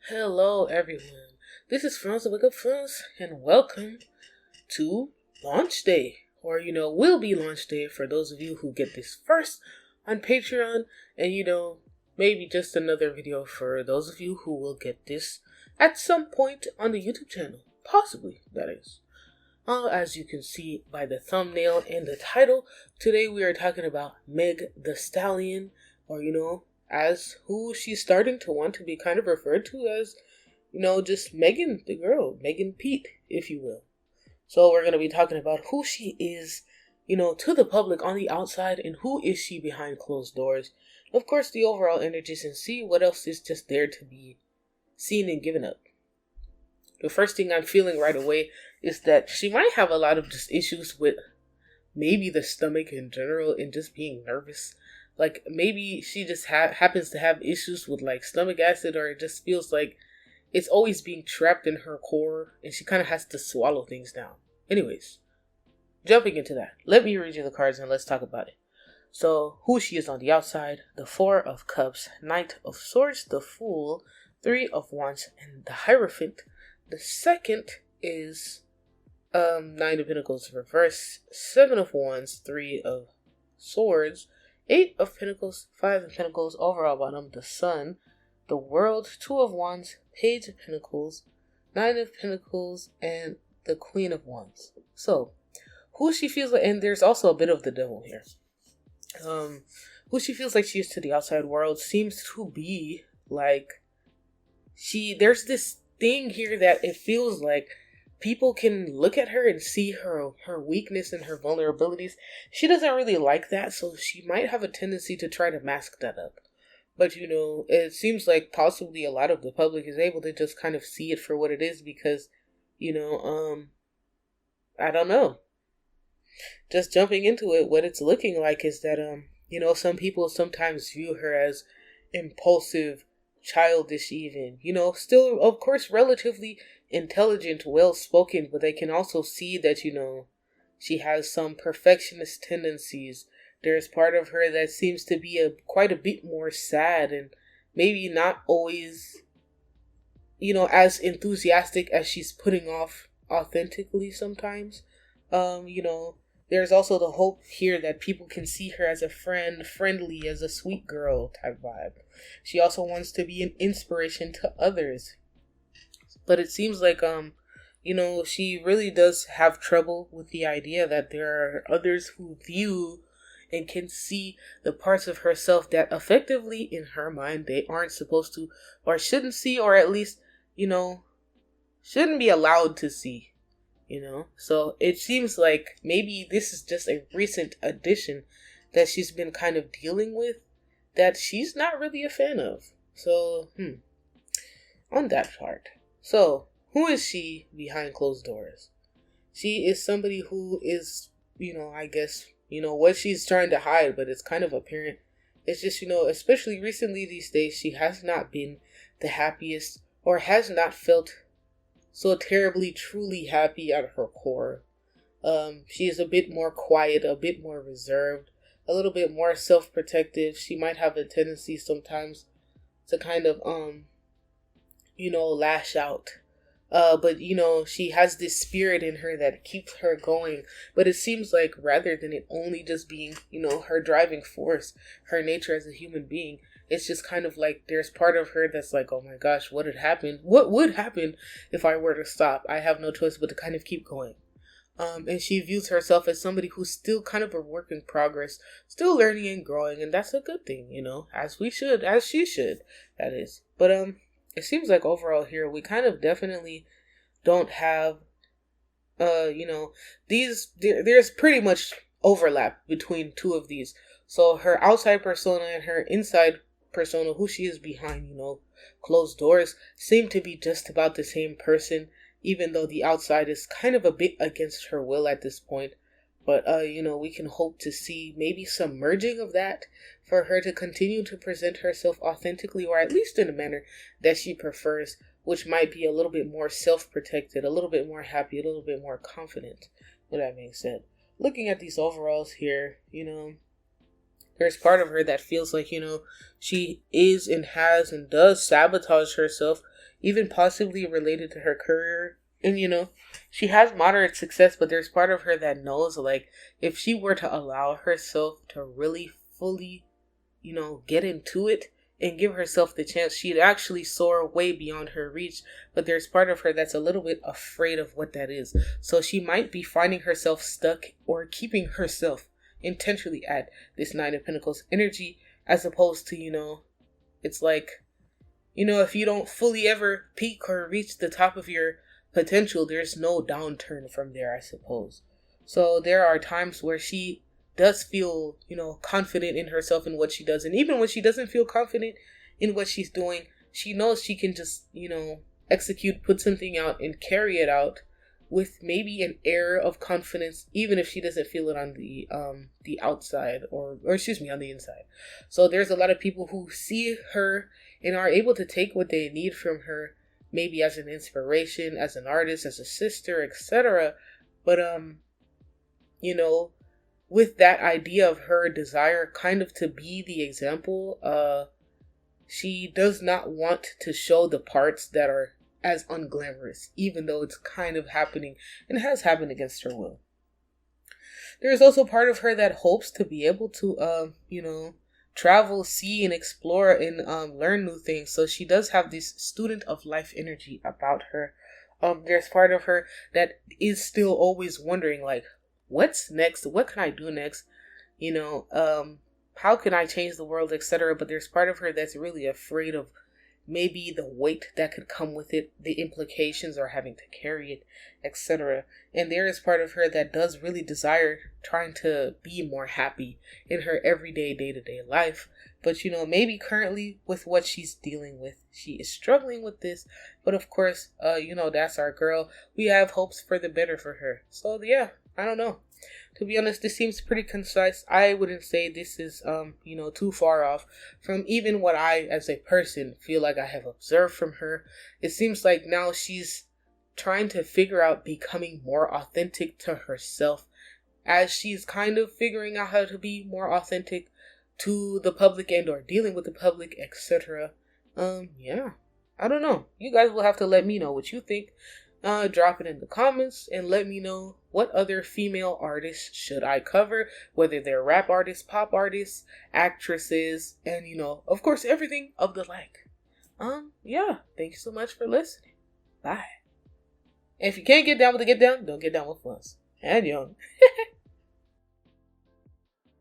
Hello, everyone. This is Franz of Wake Up Franz, and welcome to Launch Day, or will be Launch Day for those of you who get this first on Patreon, and maybe just another video for those of you who will get this at some point on the YouTube channel. Possibly, that is. As you can see by the thumbnail and the title, today we are talking about Meg Thee Stallion, or as who she's starting to want to be kind of referred to as, just Megan the girl, Megan Pete, if you will. So we're going to be talking about who she is, to the public on the outside, and who is she behind closed doors. Of course, the overall energies, and see what else is just there to be seen and given up. The first thing I'm feeling right away is that she might have a lot of just issues with maybe the stomach in general and just being nervous. Like, maybe she just happens to have issues with, like, stomach acid, or it just feels like it's always being trapped in her core, and she kind of has to swallow things down. Anyways, jumping into that, let me read you the cards and let's talk about it. So, who she is on the outside: the Four of Cups, Knight of Swords, the Fool, Three of Wands, and the Hierophant. The second is Nine of Pentacles reverse, Seven of Wands, Three of Swords, Eight of Pentacles, Five of Pentacles, overall bottom, the Sun, the World, Two of Wands, Page of Pentacles, Nine of Pentacles, and the Queen of Wands. So, who she feels like, and there's also a bit of the Devil here. Who she feels like she is to the outside world seems to be like there's this thing here that it feels like people can look at her and see her weakness and her vulnerabilities. She doesn't really like that, so she might have a tendency to try to mask that up. But, it seems like possibly a lot of the public is able to just kind of see it for what it is because, I don't know. Just jumping into it, what it's looking like is that, some people sometimes view her as impulsive, childish even, still, of course, relatively intelligent, well-spoken, but they can also see that, she has some perfectionist tendencies. There's part of her that seems to be quite a bit more sad and maybe not always, as enthusiastic as she's putting off authentically sometimes. There's also the hope here that people can see her as a friend, friendly, as a sweet girl type vibe. She also wants to be an inspiration to others. But it seems like, she really does have trouble with the idea that there are others who view and can see the parts of herself that effectively, in her mind, they aren't supposed to, or shouldn't see, or at least, shouldn't be allowed to see. So it seems like maybe this is just a recent addition that she's been kind of dealing with that she's not really a fan of. So, on that part. So, who is she behind closed doors? She is somebody who is, I guess, what she's trying to hide, but it's kind of apparent. It's just, especially recently these days, she has not been the happiest or has not felt so terribly, truly happy at her core. She is a bit more quiet, a bit more reserved, a little bit more self-protective. She might have a tendency sometimes to kind of, lash out. But, she has this spirit in her that keeps her going. But it seems like rather than it only just being, her driving force, her nature as a human being, it's just kind of like there's part of her that's like, oh my gosh, what had happened? What would happen if I were to stop? I have no choice but to kind of keep going. And she views herself as somebody who's still kind of a work in progress, still learning and growing, and that's a good thing, as she should, that is. But, it seems like overall here, we kind of definitely don't have, there's pretty much overlap between two of these. So her outside persona and her inside persona, who she is behind, closed doors, seem to be just about the same person, even though the outside is kind of a bit against her will at this point. But, we can hope to see maybe some merging of that for her to continue to present herself authentically, or at least in a manner that she prefers, which might be a little bit more self-protected, a little bit more happy, a little bit more confident, with that being said. Looking at these overalls here, there's part of her that feels like, she is and has and does sabotage herself, even possibly related to her career. And, she has moderate success, but there's part of her that knows, like, if she were to allow herself to really fully, get into it and give herself the chance, she'd actually soar way beyond her reach. But there's part of her that's a little bit afraid of what that is. So she might be finding herself stuck or keeping herself intentionally at this Nine of Pentacles energy, as opposed to, it's like, if you don't fully ever peak or reach the top of your potential, there's no downturn from there, I suppose. So there are times where she does feel, confident in herself and what she does. And even when she doesn't feel confident in what she's doing, she knows she can just, execute, put something out and carry it out with maybe an air of confidence, even if she doesn't feel it on the outside or excuse me, on the inside. So there's a lot of people who see her and are able to take what they need from her, maybe as an inspiration, as an artist, as a sister, etc. But with that idea of her desire kind of to be the example, she does not want to show the parts that are as unglamorous, even though it's kind of happening and has happened against her will. There's also part of her that hopes to be able to, travel, see, and explore and learn new things. So she does have this student of life energy about her. There's part of her that is still always wondering, like, what's next? What can I do next? How can I change the world, etc. But there's part of her that's really afraid of maybe the weight that could come with it, the implications or having to carry it, etc. And there is part of her that does really desire trying to be more happy in her everyday, day-to-day life. But, maybe currently with what she's dealing with, she is struggling with this. But of course, that's our girl. We have hopes for the better for her. So yeah, I don't know. To be honest, this seems pretty concise. I wouldn't say this is, too far off from even what I, as a person, feel like I have observed from her. It seems like now she's trying to figure out becoming more authentic to herself, as she's kind of figuring out how to be more authentic to the public and or dealing with the public, etc. Yeah, I don't know. You guys will have to let me know what you think. Drop it in the comments and let me know what other female artists should I cover, whether they're rap artists, pop artists, actresses, and of course, everything of the like. Yeah, thank you so much for listening. Bye. And if you can't get down with the get down, don't get down with us. And young.